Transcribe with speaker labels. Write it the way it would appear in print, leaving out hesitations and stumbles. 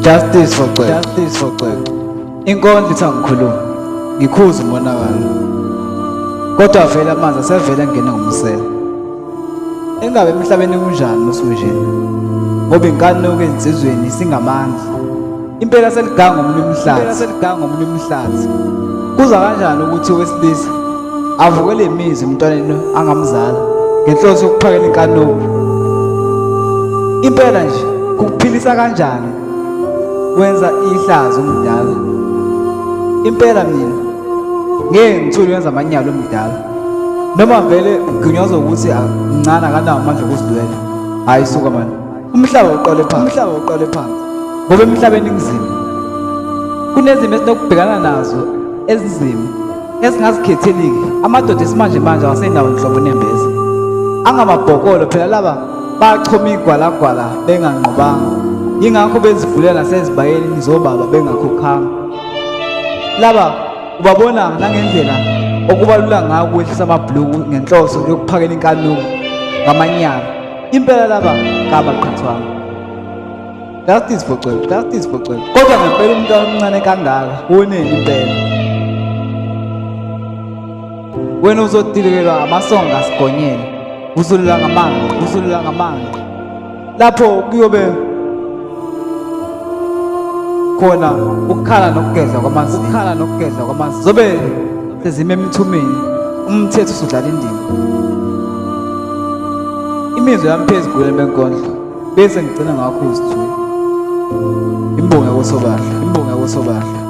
Speaker 1: Justice for Cwebe. Justice for Cwebe. Inkondlo ithi angikhuluma ngikhuza umonakalo, kodwa vele amanzi asevele angena ngomsele. Engabe emhlabeni kunjani usunjena, ngoba inkanuko ensizweni singamandla. Impela seliganga omunye umhlathi. Kuza kanjani ukuthi owesilisa avukele imizwa emntwaneni angamzala ngenhloso yokuphakela inkanuko? Impela nje kukuphilisa kanjani wenza ihlazo omdala? Impela mina ngeke ngithule wenza amanyalo omdala, noma vele nginyazwa ukuthi mncane akanawo amandla okuzilwela. Hayi suka mani, umhlaba uqale phansi, ngoba emhlabeni kunzima. Kunezimo esinokubhekana nazo ezinzima ezingazikhetheleki. Amadoda esimanje awasenawo inhlobo nembeza, angamabhokolo phela laba bachoma igwalagwala benganqobanga, yingakho bezivulela nasezibayeni zobaba bengakhokhanga. Laba ubabona nangendlela okubalula ngayo ukwehlisa amabhuluku ngenhloso yokuphakela inkanuko ngamanyala. Impela laba kabaqhathwanga. Justice for Cwebe. Kodwa ngempela umntwana omncane kangaka woneni impela? Wena uzodilikelwa amasongo asigonyela, uzulula ngamanga, lapho kuyobe khona ukukhala nokugedla kwamanzi, zobe sezime emthumeni, umthetho usudlala indima. Imizwa yami phezu kuwena benkondlo bese ngigcina ngakho uzithula. Imbongi yakosobala.